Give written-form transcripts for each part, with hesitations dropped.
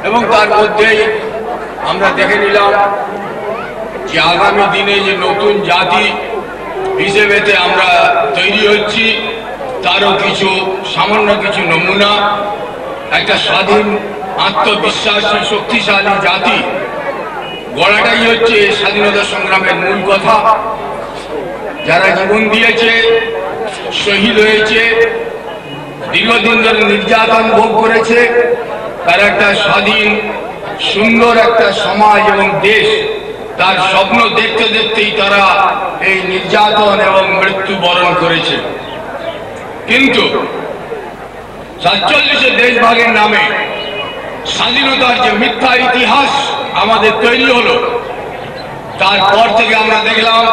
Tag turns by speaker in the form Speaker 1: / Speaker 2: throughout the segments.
Speaker 1: এবং তার মধ্যেই আমরা দেখে নিলাম যে আগামী দিনে যে নতুন জাতি হিসেবেতে আমরা তৈরি হচ্ছি তারও কিছু সামান্য কিছু নমুনা। একটা স্বাধীন আত্মবিশ্বাসী শক্তিশালী জাতি গড়াটাই হচ্ছে স্বাধীনতা সংগ্রামের মূল কথা। যারা জীবন দিয়েছে, শহীদ হয়েছে, দীর্ঘদিন ধরে নির্যাতন ভোগ করেছে, তারা একটা স্বাধীন সুন্দর একটা সমাজ এবং দেশ তার স্বপ্ন দেখতে দেখতেই তারা এই নির্যাতন এবং মৃত্যু বরণ করেছে। কিন্তু ৪৭ দেশভাগের নামে স্বাধীনতার যে মিথ্যা ইতিহাস আমাদের তৈরি হলো, তারপর থেকে আমরা দেখলাম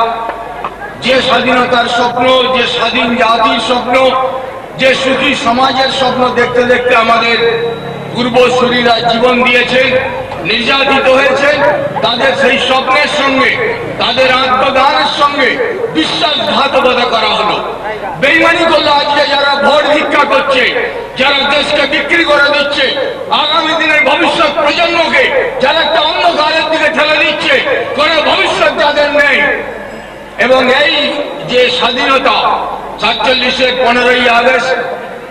Speaker 1: যে স্বাধীনতার স্বপ্ন, যে স্বাধীন জাতির স্বপ্ন, যে সুখী সমাজের স্বপ্ন দেখতে দেখতে আমাদের পূর্বসূরীরা জীবন দিয়েছেন, নির্যাতিত হয়েছে, তাদের সেই স্বপ্নের সঙ্গে, তাদের আত্মদানের সঙ্গে বিশ্বাসঘাতকতা করা হলো। বেইমানি করলো আজকে যারা ভোট ভিক্ষা করছে, যারা দেশকে বিক্রি করে দিচ্ছে, আগামী দিনের ভবিষ্যৎ প্রজন্মকে যারা একটা অন্ধকারের দিকে ঠেলে দিচ্ছে, কোনো ভবিষ্যৎ যাদের নেই। এবং এই যে স্বাধীনতা ৪৭-এর 15ই আগস্ট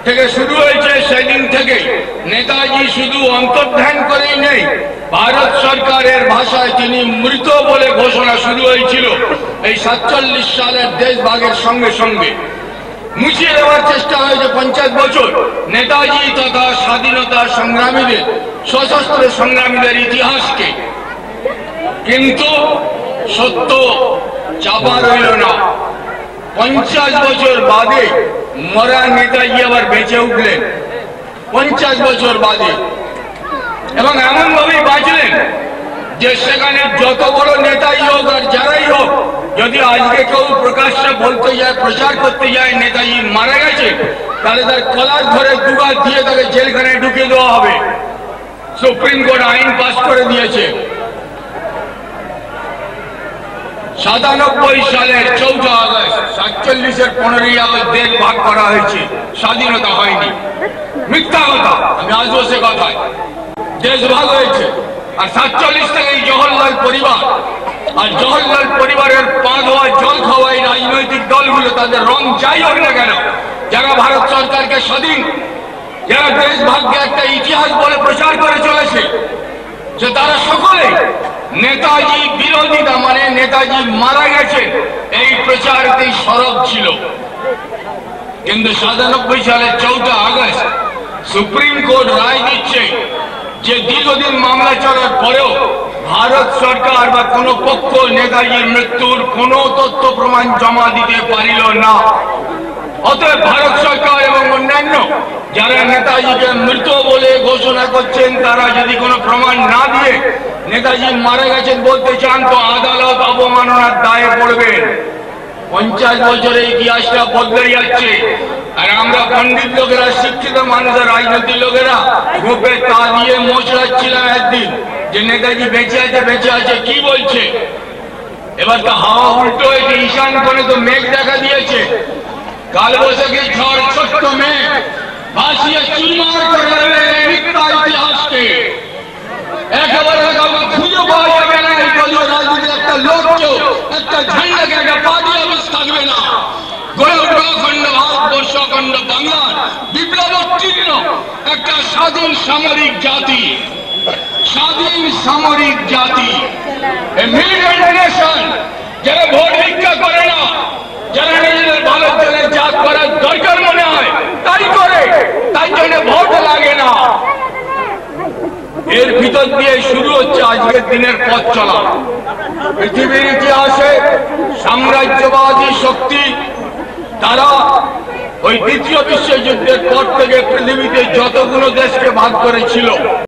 Speaker 1: থেকে শুরু হয়েছে, সেদিন থেকে নেতাজি শুধু অন্তর্ধান করেই নেই, ভারত সরকারের ভাষায় তিনি মৃত বলে ঘোষণা শুরু হয়েছিল। এই ৪৭ সালের দেশভাগের সঙ্গে সঙ্গে মুছিয়ে দেওয়ার চেষ্টা হয়েছে 50 বছর নেতাজি তথা স্বাধীনতা সংগ্রামীদের, সশস্ত্র সংগ্রামীদের ইতিহাসকে। কিন্তু সত্য চাপা রইল না। 50 বছর বাদে মরা নেতাজি আবার বেঁচে উঠলেন, 50 বছর বাদে, এবং এমন ভাবেই বাঁচলেন যে সেখানে যত বড় নেতাই হোক আর যারাই হোক, যদি আজকে কেউ প্রকাশ্যে বলতে যায়, প্রচার করতে যায় নেতাজি মারা গেছে, তাহলে তার কলার ধরে দুগাল দিয়ে তাকে জেলখানায় ঢুকিয়ে দেওয়া হবে। সুপ্রিম কোর্ট আইন পাস করে দিয়েছে। ৯৭ সালের ৪ আগস্ট, ৪৭-এর 15ই আগস্ট দেশ ভাগ করা হয়েছে, স্বাধীনতা হয়নি। মিথ্যা কথা, আমি আসবো সে কথায়। দেশ ভাগ হয়েছে, আর ৪৭ থেকে জওহরলাল পরিবার আর জওহরলাল পরিবারের পা ধোয়া জল খাওয়া এই রাজনৈতিক দলগুলো, তাদের রং যাই হোক না কেন, যারা ভারত সরকারকে স্বাধীন, যারা দেশ ভাগকে একটা ইতিহাস বলে প্রচার করে চলেছে, যে তারা সকলে নেতাজি বিরোধিতা, মানে নেতাজি মারা গেছে এই প্রচারতেই সরব ছিল। কিন্তু ৯৭ সালের ৪ আগস্ট সুপ্রিম কোর্ট রায় দিচ্ছে যে দীর্ঘদিন মামলা চলার পরেও ভারত সরকার বা কোনো পক্ষ নেতাজির মৃত্যুর কোনো তথ্য প্রমাণ জমা দিতে পারিল না। অতএব ভারত সরকার এবং অন্যান্য যারা নেতাজিকে মৃত বলে ঘোষণা করছেন, তারা যদি কোনো প্রমাণ না দিয়ে নেতাজি মারা গেছেন বলতে চান, তো আদালত অবমাননার দায়ে পড়বেন। 50 বছরের ইতিহাসটা বদলে যাচ্ছে, আর আমরা পণ্ডিত লোকেরা, শিক্ষিত মানুষের, রাজনৈতিক লোকেরা গোপে তা দিয়ে মোচড়াচ্ছিলাম একদিন যে নেতাজি বেঁচে আছে, বেঁচে আছে, কি বলছে। এবার তো হাওয়া উল্টো হয়েছে, ঈশান কোণে তো মেঘ দেখা দিয়েছে, কালবৈশাখী ঝড় ছোট্ট মেঘ ভাসিয়ে চুরমার করে দেবে মিথ্যা ইতিহাসকে। একেবারে খুঁজে পাওয়া যাবে না এই দলীয় রাজনীতির একটা লোককেও, একটা ঝান্ডাকে, একটা পার্টি অফিস থাকবে না। গড়ে উঠবে অখণ্ড ভারতবর্ষ, অখণ্ড বাংলার বিপ্লবোত্তীর্ণ একটা স্বাধীন সামরিক জাতি, স্বাধীন সামরিক জাতি, মিলিটেন্ট নেশন, যারা ভোট ভিক্ষা করে না, যারা নিজেদের ভালোর জন্য যা করার দরকার মনে হয় তাই করে, তাই জন্য ভোট লাগে না। এর ভিতর দিয়ে শুরু হচ্ছে আজকের দিনের পথ চলা। পৃথিবীর ইতিহাসে সাম্রাজ্যবাদী শক্তি তারা ওই দ্বিতীয় বিশ্বযুদ্ধের পর থেকে পৃথিবীতে যতগুলো দেশকে ভাগ করেছিল,